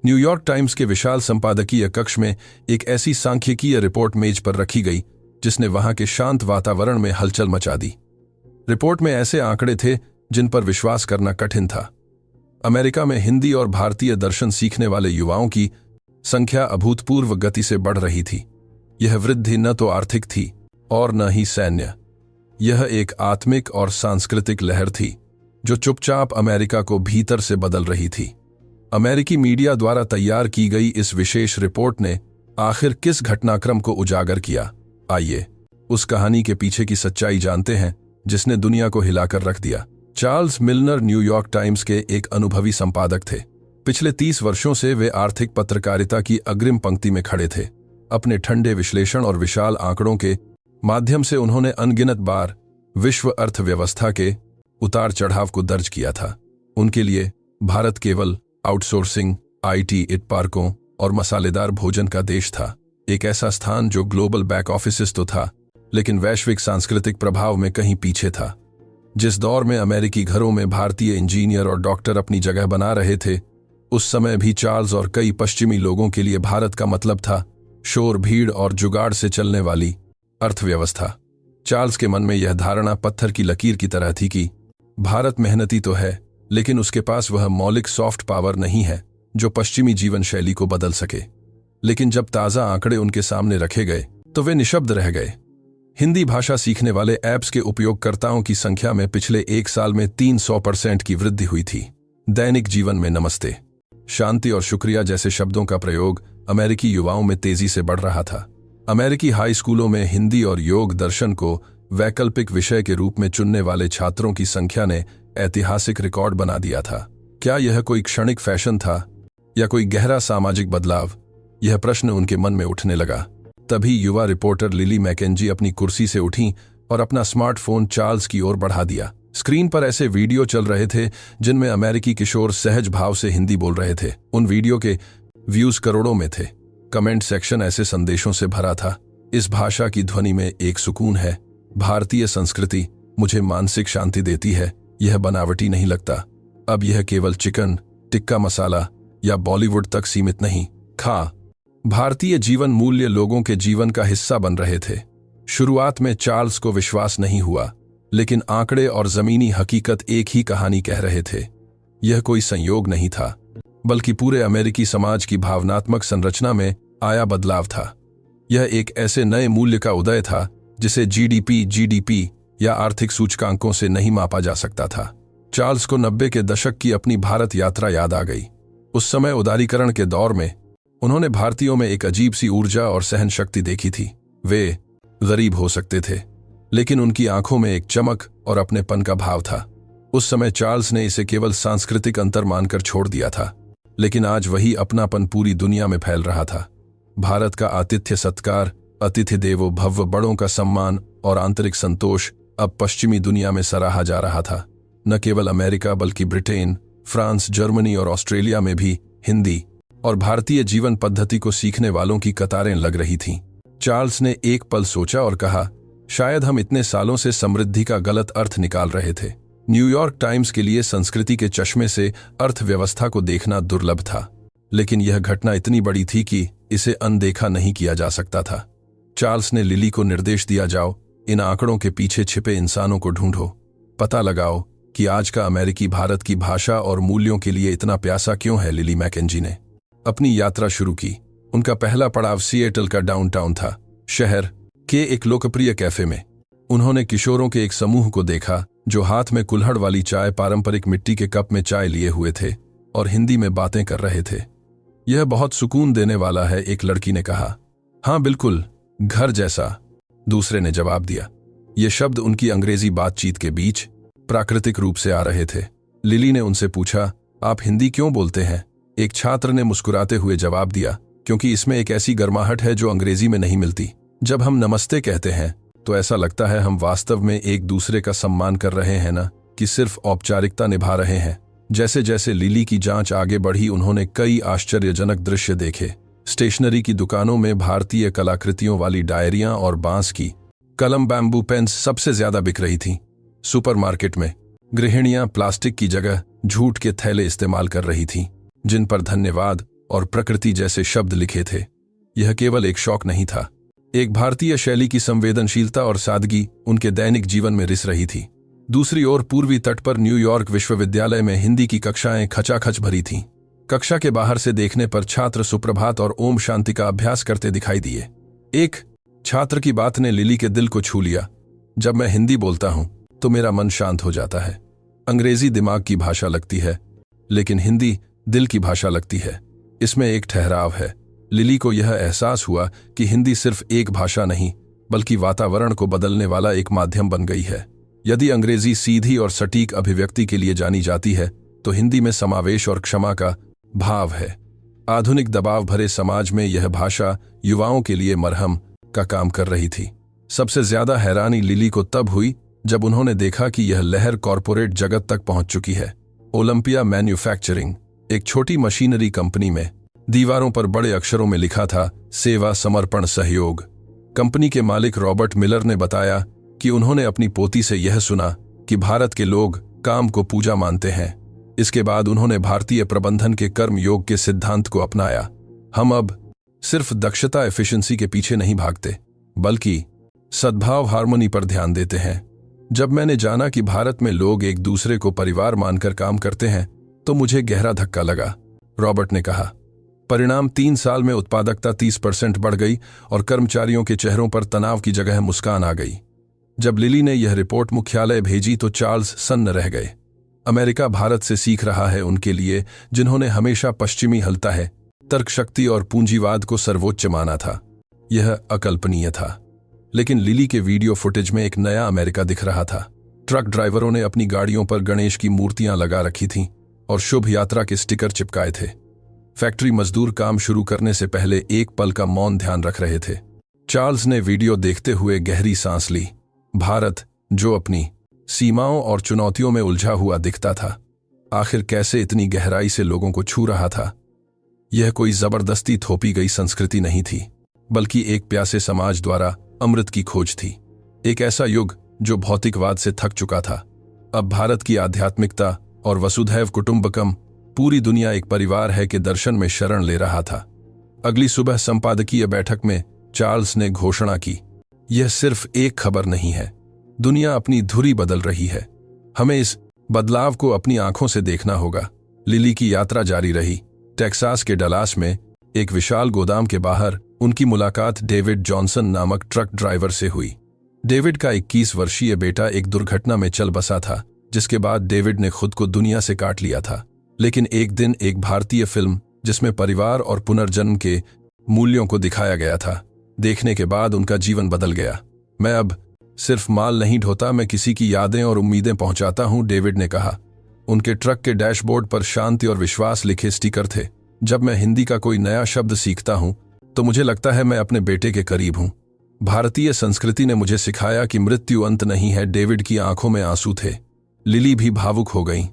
New York times के विशाल संपादकीय कक्ष में एक ऐसी सांख्यिकीय रिपोर्ट मेज पर रखी गई जिसने वहां के शांत वातावरण में हलचल मचा दी। रिपोर्ट में ऐसे आंकड़े थे जिन पर विश्वास करना कठिन था। अमेरिका में हिंदी और भारतीय दर्शन सीखने वाले युवाओं की संख्या अभूतपूर्व गति से बढ़ रही थी। यह वृद्धि न तो आर्थिक थी और न ही सैन्य। यह एक आत्मिक और सांस्कृतिक लहर थी जो चुपचाप अमेरिका को भीतर से बदल रही थी। अमेरिकी मीडिया द्वारा तैयार की गई इस विशेष रिपोर्ट ने आखिर किस घटनाक्रम को उजागर किया? आइए उस कहानी के पीछे की सच्चाई जानते हैं जिसने दुनिया को हिलाकर रख दिया। चार्ल्स मिलनर न्यूयॉर्क टाइम्स के एक अनुभवी संपादक थे। पिछले 30 वर्षों से वे आर्थिक पत्रकारिता की अग्रिम पंक्ति में खड़े थे। अपने ठंडे विश्लेषण और विशाल आंकड़ों के माध्यम से उन्होंने अनगिनत बार विश्व अर्थव्यवस्था के उतार चढ़ाव को दर्ज किया था। उनके लिए भारत केवल आउटसोर्सिंग, IT, उत्पादकों और मसालेदार भोजन का देश था, एक ऐसा स्थान जो ग्लोबल बैक ऑफिस तो था लेकिन वैश्विक सांस्कृतिक प्रभाव में कहीं पीछे था। जिस दौर में अमेरिकी घरों में भारतीय इंजीनियर और डॉक्टर अपनी जगह बना रहे थे, उस समय भी चार्ल्स और कई पश्चिमी लोगों के लिए भारत का मतलब था शोर, भीड़ और जुगाड़ से चलने वाली अर्थव्यवस्था। चार्ल्स के मन में यह धारणा पत्थर की लकीर की तरह थी कि भारत मेहनती तो है लेकिन उसके पास वह मौलिक सॉफ्ट पावर नहीं है जो पश्चिमी जीवन शैली को बदल सके। लेकिन जब ताज़ा आंकड़े उनके सामने रखे गए तो वे निशब्द रह गए। हिंदी भाषा सीखने वाले ऐप्स के उपयोगकर्ताओं की संख्या में पिछले 1 साल में 300% की वृद्धि हुई थी। दैनिक जीवन में नमस्ते, शांति और शुक्रिया जैसे शब्दों का प्रयोग अमेरिकी युवाओं में तेजी से बढ़ रहा था। अमेरिकी हाई स्कूलों में हिंदी और योग दर्शन को वैकल्पिक विषय के रूप में चुनने वाले छात्रों की संख्या ने ऐतिहासिक रिकॉर्ड बना दिया था। क्या यह कोई क्षणिक फैशन था या कोई गहरा सामाजिक बदलाव? यह प्रश्न उनके मन में उठने लगा। तभी युवा रिपोर्टर लिली मैकेंजी अपनी कुर्सी से उठी और अपना स्मार्टफोन चार्ल्स की ओर बढ़ा दिया। स्क्रीन पर ऐसे वीडियो चल रहे थे जिनमें अमेरिकी किशोर सहज भाव से हिंदी बोल रहे थे। उन वीडियो के व्यूज करोड़ों में थे। कमेंट सेक्शन ऐसे संदेशों से भरा था, इस भाषा की ध्वनि में एक सुकून है, भारतीय संस्कृति मुझे मानसिक शांति देती है, यह बनावटी नहीं लगता। अब यह केवल चिकन टिक्का मसाला या बॉलीवुड तक सीमित नहीं, भारतीय जीवन मूल्य लोगों के जीवन का हिस्सा बन रहे थे। शुरुआत में चार्ल्स को विश्वास नहीं हुआ, लेकिन आंकड़े और जमीनी हकीकत एक ही कहानी कह रहे थे। यह कोई संयोग नहीं था, बल्कि पूरे अमेरिकी समाज की भावनात्मक संरचना में आया बदलाव था। यह एक ऐसे नए मूल्य का उदय था जिसे जीडीपी या आर्थिक सूचकांकों से नहीं मापा जा सकता था। चार्ल्स को 90 के दशक की अपनी भारत यात्रा याद आ गई। उस समय उदारीकरण के दौर में उन्होंने भारतीयों में एक अजीब सी ऊर्जा और सहन शक्ति देखी थी। वे गरीब हो सकते थे, लेकिन उनकी आंखों में एक चमक और अपनेपन का भाव था। उस समय चार्ल्स ने इसे केवल सांस्कृतिक अंतर मानकर छोड़ दिया था, लेकिन आज वही अपनापन पूरी दुनिया में फैल रहा था। भारत का आतिथ्य सत्कार, अतिथि देवो भव, बड़ों का सम्मान और आंतरिक संतोष अब पश्चिमी दुनिया में सराहा जा रहा था। न केवल अमेरिका बल्कि ब्रिटेन, फ्रांस, जर्मनी और ऑस्ट्रेलिया में भी हिंदी और भारतीय जीवन पद्धति को सीखने वालों की कतारें लग रही थीं। चार्ल्स ने एक पल सोचा और कहा, शायद हम इतने सालों से समृद्धि का गलत अर्थ निकाल रहे थे। न्यूयॉर्क टाइम्स के लिए संस्कृति के चश्मे से अर्थव्यवस्था को देखना दुर्लभ था, लेकिन यह घटना इतनी बड़ी थी कि इसे अनदेखा नहीं किया जा सकता था। चार्ल्स ने लिली को निर्देश दिया, जाओ इन आंकड़ों के पीछे छिपे इंसानों को ढूंढो, पता लगाओ कि आज का अमेरिकी भारत की भाषा और मूल्यों के लिए इतना प्यासा क्यों है। लिली मैकेंजी ने अपनी यात्रा शुरू की। उनका पहला पड़ाव सिएटल का डाउनटाउन था। शहर के एक लोकप्रिय कैफे में उन्होंने किशोरों के एक समूह को देखा जो हाथ में कुल्हड़ वाली चाय, पारंपरिक मिट्टी के कप में चाय लिए हुए थे और हिंदी में बातें कर रहे थे। यह बहुत सुकून देने वाला है, एक लड़की ने कहा। हाँ बिल्कुल, घर जैसा, दूसरे ने जवाब दिया। ये शब्द उनकी अंग्रेजी बातचीत के बीच प्राकृतिक रूप से आ रहे थे। लिली ने उनसे पूछा, आप हिंदी क्यों बोलते हैं? एक छात्र ने मुस्कुराते हुए जवाब दिया, क्योंकि इसमें एक ऐसी गर्माहट है जो अंग्रेजी में नहीं मिलती। जब हम नमस्ते कहते हैं तो ऐसा लगता है हम वास्तव में एक दूसरे का सम्मान कर रहे हैं, ना कि सिर्फ औपचारिकता निभा रहे हैं। जैसे जैसे लिली की जांच आगे बढ़ी, उन्होंने कई आश्चर्यजनक दृश्य देखे। स्टेशनरी की दुकानों में भारतीय कलाकृतियों वाली डायरियां और बांस की कलम, बैम्बू पेन्स सबसे ज्यादा बिक रही थीं। सुपरमार्केट में गृहिणियां प्लास्टिक की जगह जूट के थैले इस्तेमाल कर रही थीं, जिन पर धन्यवाद और प्रकृति जैसे शब्द लिखे थे। यह केवल एक शौक नहीं था, एक भारतीय शैली की संवेदनशीलता और सादगी उनके दैनिक जीवन में रिस रही थी। दूसरी ओर पूर्वी तट पर न्यूयॉर्क विश्वविद्यालय में हिंदी की कक्षाएं खचाखच भरी थीं। कक्षा के बाहर से देखने पर छात्र सुप्रभात और ओम शांति का अभ्यास करते दिखाई दिए। एक छात्र की बात ने लिली के दिल को छू लिया। जब मैं हिंदी बोलता हूं तो मेरा मन शांत हो जाता है। अंग्रेजी दिमाग की भाषा लगती है, लेकिन हिंदी दिल की भाषा लगती है। इसमें एक ठहराव है। लिली को यह एहसास हुआ कि हिंदी सिर्फ एक भाषा नहीं, बल्कि वातावरण को बदलने वाला एक माध्यम बन गई है। यदि अंग्रेजी सीधी और सटीक अभिव्यक्ति के लिए जानी जाती है, तो हिंदी में समावेश और क्षमा का भाव है। आधुनिक दबाव भरे समाज में यह भाषा युवाओं के लिए मरहम का काम कर रही थी। सबसे ज्यादा हैरानी लिली को तब हुई जब उन्होंने देखा कि यह लहर कॉरपोरेट जगत तक पहुंच चुकी है। ओलंपिया मैन्युफैक्चरिंग, एक छोटी मशीनरी कंपनी में दीवारों पर बड़े अक्षरों में लिखा था, सेवा, समर्पण, सहयोग। कंपनी के मालिक रॉबर्ट मिलर ने बताया कि उन्होंने अपनी पोती से यह सुना कि भारत के लोग काम को पूजा मानते हैं। इसके बाद उन्होंने भारतीय प्रबंधन के कर्म योग के सिद्धांत को अपनाया। हम अब सिर्फ दक्षता, एफिशिएंसी के पीछे नहीं भागते, बल्कि सद्भाव, हार्मनी पर ध्यान देते हैं। जब मैंने जाना कि भारत में लोग एक दूसरे को परिवार मानकर काम करते हैं, तो मुझे गहरा धक्का लगा। रॉबर्ट ने कहा, परिणाम 3 साल में उत्पादकता 30% बढ़ गई और कर्मचारियों के चेहरों पर तनाव की जगह मुस्कान आ गई। जब लिली ने यह रिपोर्ट मुख्यालय भेजी तो चार्ल्स सन्न रह गए। अमेरिका भारत से सीख रहा है उनके लिए जिन्होंने हमेशा पश्चिमी हलता है, तर्कशक्ति और पूंजीवाद को सर्वोच्च माना था। यह अकल्पनीय था, लेकिन लिली के वीडियो फुटेज में एक नया अमेरिका दिख रहा था। ट्रक ड्राइवरों ने अपनी गाड़ियों पर गणेश की मूर्तियां लगा रखी थीं और शुभ यात्रा के स्टिकर चिपकाए थे। फैक्ट्री मजदूर काम शुरू करने से पहले एक पल का मौन ध्यान रख रहे थे। चार्ल्स ने वीडियो देखते हुए गहरी सांस ली। भारत, जो अपनी सीमाओं और चुनौतियों में उलझा हुआ दिखता था, आखिर कैसे इतनी गहराई से लोगों को छू रहा था। यह कोई जबरदस्ती थोपी गई संस्कृति नहीं थी, बल्कि एक प्यासे समाज द्वारा अमृत की खोज थी। एक ऐसा युग जो भौतिकवाद से थक चुका था। अब भारत की आध्यात्मिकता और वसुधैव कुटुंबकम, पूरी दुनिया एक परिवार है के दर्शन में शरण ले रहा था। अगली सुबह संपादकीय बैठक में चार्ल्स ने घोषणा की, यह सिर्फ एक खबर नहीं है, दुनिया अपनी धुरी बदल रही है। हमें इस बदलाव को अपनी आंखों से देखना होगा। लिली की यात्रा जारी रही। टेक्सास के डलास में एक विशाल गोदाम के बाहर उनकी मुलाकात डेविड जॉनसन नामक ट्रक ड्राइवर से हुई। डेविड का 21 वर्षीय बेटा एक दुर्घटना में चल बसा था, जिसके बाद डेविड ने खुद को दुनिया से काट लिया था। लेकिन एक दिन एक भारतीय फिल्म जिसमें परिवार और पुनर्जन्म के मूल्यों को दिखाया गया था, देखने के बाद उनका जीवन बदल गया। मैं अब सिर्फ माल नहीं ढोता, मैं किसी की यादें और उम्मीदें पहुंचाता हूं, डेविड ने कहा। उनके ट्रक के डैशबोर्ड पर शांति और विश्वास लिखे स्टिकर थे। जब मैं हिंदी का कोई नया शब्द सीखता हूं तो मुझे लगता है मैं अपने बेटे के करीब हूं। भारतीय संस्कृति ने मुझे सिखाया कि मृत्यु अंत नहीं है। डेविड की आंखों में आंसू थे। लिली भी भावुक हो गई।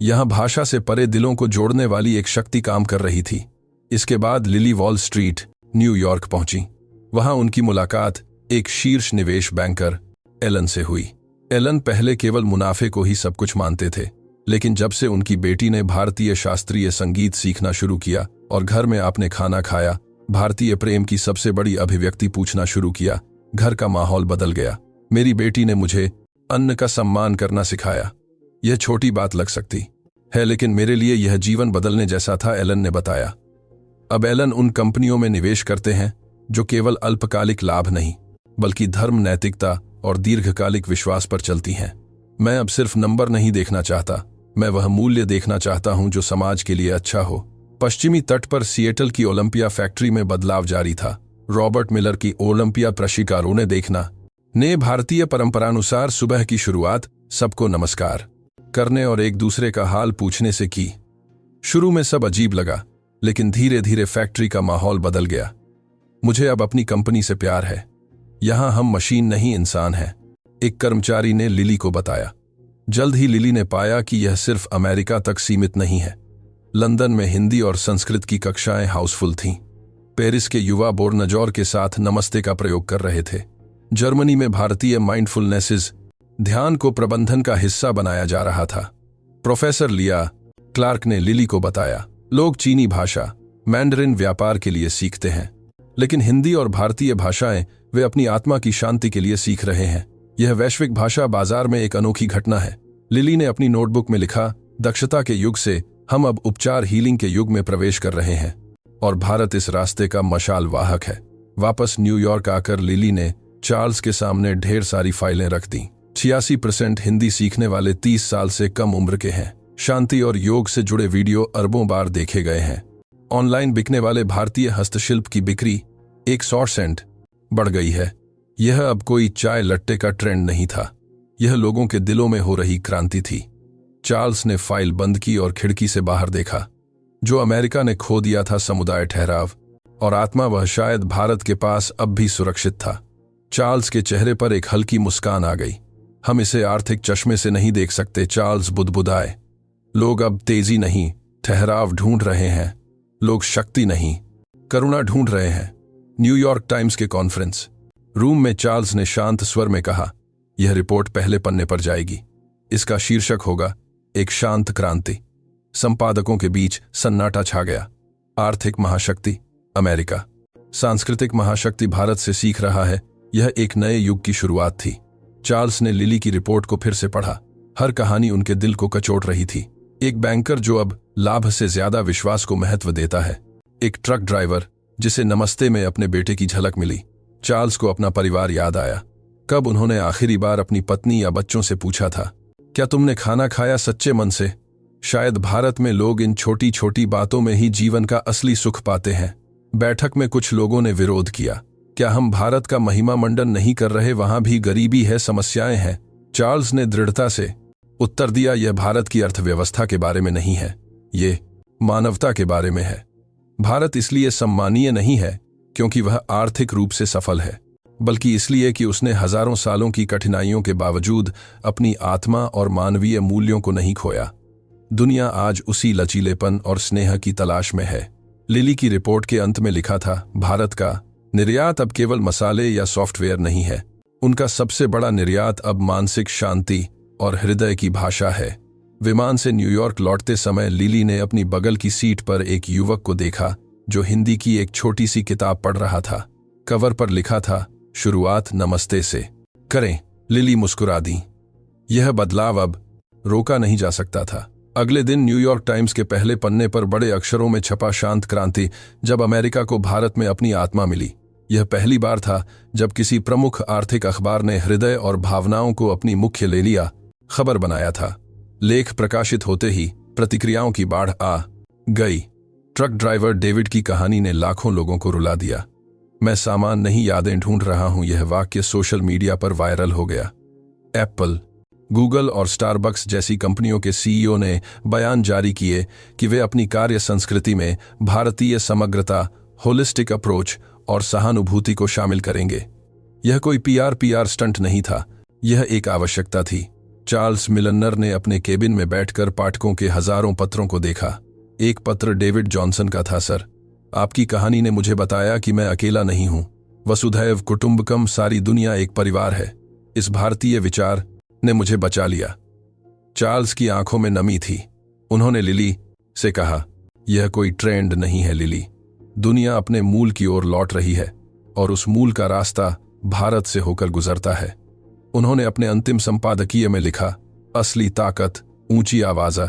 यहां भाषा से परे दिलों को जोड़ने वाली एक शक्ति काम कर रही थी। इसके बाद लिली वॉल स्ट्रीट, न्यूयॉर्क पहुंची। वहां उनकी मुलाकात एक शीर्ष निवेश बैंकर एलन से हुई। एलन पहले केवल मुनाफे को ही सब कुछ मानते थे, लेकिन जब से उनकी बेटी ने भारतीय शास्त्रीय संगीत सीखना शुरू किया और घर में आपने खाना खाया, भारतीय प्रेम की सबसे बड़ी अभिव्यक्ति पूछना शुरू किया, घर का माहौल बदल गया। मेरी बेटी ने मुझे अन्न का सम्मान करना सिखाया। यह छोटी बात लग सकती है, लेकिन मेरे लिए यह जीवन बदलने जैसा था, एलन ने बताया। अब एलन उन कंपनियों में निवेश करते हैं जो केवल अल्पकालिक लाभ नहीं, बल्कि धर्म, नैतिकता और दीर्घकालिक विश्वास पर चलती हैं। मैं अब सिर्फ नंबर नहीं देखना चाहता, मैं वह मूल्य देखना चाहता हूं जो समाज के लिए अच्छा हो। पश्चिमी तट पर सिएटल की ओलंपिया फैक्ट्री में बदलाव जारी था। रॉबर्ट मिलर की ओलंपिया प्रशिकारों ने देखना ने भारतीय परंपरानुसार सुबह की शुरुआत सबको नमस्कार करने और एक दूसरे का हाल पूछने से की। शुरू में सब अजीब लगा, लेकिन धीरे धीरे फैक्ट्री का माहौल बदल गया। मुझे अब अपनी कंपनी से प्यार है। यहां हम मशीन नहीं, इंसान हैं, एक कर्मचारी ने लिली को बताया। जल्द ही लिली ने पाया कि यह सिर्फ अमेरिका तक सीमित नहीं है। लंदन में हिंदी और संस्कृत की कक्षाएं हाउसफुल थीं। पेरिस के युवा बोर्नजौर के साथ नमस्ते का प्रयोग कर रहे थे। जर्मनी में भारतीय माइंडफुलनेसेस, ध्यान को प्रबंधन का हिस्सा बनाया जा रहा था। प्रोफेसर लिया क्लार्क ने लिली को बताया, लोग चीनी भाषा, मैंडरिन व्यापार के लिए सीखते हैं, लेकिन हिंदी और भारतीय भाषाएं वे अपनी आत्मा की शांति के लिए सीख रहे हैं। यह वैश्विक भाषा बाजार में एक अनोखी घटना है। लिली ने अपनी नोटबुक में लिखा, दक्षता के युग से हम अब उपचार हीलिंग के युग में प्रवेश कर रहे हैं और भारत इस रास्ते का मशाल वाहक है। वापस न्यूयॉर्क आकर लिली ने चार्ल्स के सामने ढेर सारी फाइलें रख दी। 86% हिंदी सीखने वाले 30 साल से कम उम्र के हैं। शांति और योग से जुड़े वीडियो अरबों बार देखे गए हैं। ऑनलाइन बिकने वाले भारतीय हस्तशिल्प की बिक्री 100% बढ़ गई है। यह अब कोई चाय लट्टे का ट्रेंड नहीं था, यह लोगों के दिलों में हो रही क्रांति थी। चार्ल्स ने फाइल बंद की और खिड़की से बाहर देखा। जो अमेरिका ने खो दिया था समुदाय ठहराव और आत्मा, वह शायद भारत के पास अब भी सुरक्षित था। चार्ल्स के चेहरे पर एक हल्की मुस्कान आ गई। हम इसे आर्थिक चश्मे से नहीं देख सकते, चार्ल्स बुदबुदाए। लोग अब तेजी नहीं, ठहराव ढूंढ रहे हैं। लोग शक्ति नहीं, करुणा ढूंढ रहे हैं। न्यूयॉर्क टाइम्स के कॉन्फ्रेंस रूम में चार्ल्स ने शांत स्वर में कहा, यह रिपोर्ट पहले पन्ने पर जाएगी। इसका शीर्षक होगा एक शांत क्रांति। संपादकों के बीच सन्नाटा छा गया। आर्थिक महाशक्ति अमेरिका, सांस्कृतिक महाशक्ति भारत से सीख रहा है। यह एक नए युग की शुरुआत थी। चार्ल्स ने लिली की रिपोर्ट को फिर से पढ़ा। हर कहानी उनके दिल को कचोट रही थी। एक बैंकर जो अब लाभ से ज्यादा विश्वास को महत्व देता है। एक ट्रक ड्राइवर जिसे नमस्ते में अपने बेटे की झलक मिली। चार्ल्स को अपना परिवार याद आया। कब उन्होंने आखिरी बार अपनी पत्नी या बच्चों से पूछा था, क्या तुमने खाना खाया सच्चे मन से? शायद भारत में लोग इन छोटी छोटी बातों में ही जीवन का असली सुख पाते हैं। बैठक में कुछ लोगों ने विरोध किया, क्या हम भारत का महिमा मंडन नहीं कर रहे? वहां भी गरीबी है, समस्याएं हैं। चार्ल्स ने दृढ़ता से उत्तर दिया, यह भारत की अर्थव्यवस्था के बारे में नहीं है, ये मानवता के बारे में है। भारत इसलिए सम्मानीय नहीं है क्योंकि वह आर्थिक रूप से सफल है, बल्कि इसलिए कि उसने हजारों सालों की कठिनाइयों के बावजूद अपनी आत्मा और मानवीय मूल्यों को नहीं खोया। दुनिया आज उसी लचीलेपन और स्नेह की तलाश में है। लिली की रिपोर्ट के अंत में लिखा था, भारत का निर्यात अब केवल मसाले या सॉफ्टवेयर नहीं है, उनका सबसे बड़ा निर्यात अब मानसिक शांति और हृदय की भाषा है। विमान से न्यूयॉर्क लौटते समय लिली ने अपनी बगल की सीट पर एक युवक को देखा जो हिंदी की एक छोटी सी किताब पढ़ रहा था। कवर पर लिखा था, शुरुआत नमस्ते से करें। लिली मुस्कुरा दी। यह बदलाव अब रोका नहीं जा सकता था। अगले दिन न्यूयॉर्क टाइम्स के पहले पन्ने पर बड़े अक्षरों में छपा, शांत क्रांति, जब अमेरिका को भारत में अपनी आत्मा मिली। यह पहली बार था जब किसी प्रमुख आर्थिक अखबार ने हृदय और भावनाओं को अपनी मुख्य ले लिया खबर बनाया था। लेख प्रकाशित होते ही प्रतिक्रियाओं की बाढ़ आ गई। ट्रक ड्राइवर डेविड की कहानी ने लाखों लोगों को रुला दिया। मैं सामान नहीं, यादें ढूंढ रहा हूं, यह वाक्य सोशल मीडिया पर वायरल हो गया। एप्पल, गूगल और स्टारबक्स जैसी कंपनियों के सीईओ ने बयान जारी किए कि वे अपनी कार्य संस्कृति में भारतीय समग्रता, होलिस्टिक अप्रोच और सहानुभूति को शामिल करेंगे। यह कोई पीआर स्टंट नहीं था, यह एक आवश्यकता थी। चार्ल्स मिलनर ने अपने केबिन में बैठकर पाठकों के हजारों पत्रों को देखा। एक पत्र डेविड जॉनसन का था, सर, आपकी कहानी ने मुझे बताया कि मैं अकेला नहीं हूं। वसुधैव कुटुंबकम, सारी दुनिया एक परिवार है। इस भारतीय विचार ने मुझे बचा लिया। चार्ल्स की आंखों में नमी थी। उन्होंने लिली से कहा, यह कोई ट्रेंड नहीं है लिली, दुनिया अपने मूल की ओर लौट रही है और उस मूल का रास्ता भारत से होकर गुजरता है। उन्होंने अपने अंतिम संपादकीय में लिखा, असली ताकत ऊंची आवाज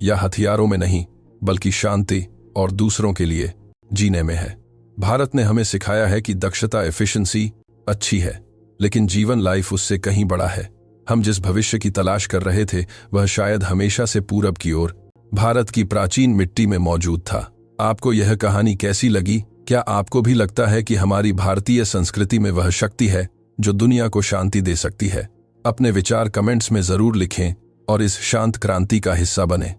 या हथियारों में नहीं, बल्कि शांति और दूसरों के लिए जीने में है। भारत ने हमें सिखाया है कि दक्षता, एफिशिएंसी अच्छी है, लेकिन जीवन, लाइफ उससे कहीं बड़ा है। हम जिस भविष्य की तलाश कर रहे थे वह शायद हमेशा से पूरब की ओर, भारत की प्राचीन मिट्टी में मौजूद था। आपको यह कहानी कैसी लगी? क्या आपको भी लगता है कि हमारी भारतीय संस्कृति में वह शक्ति है जो दुनिया को शांति दे सकती है? अपने विचार कमेंट्स में जरूर लिखें और इस शांत क्रांति का हिस्सा बने।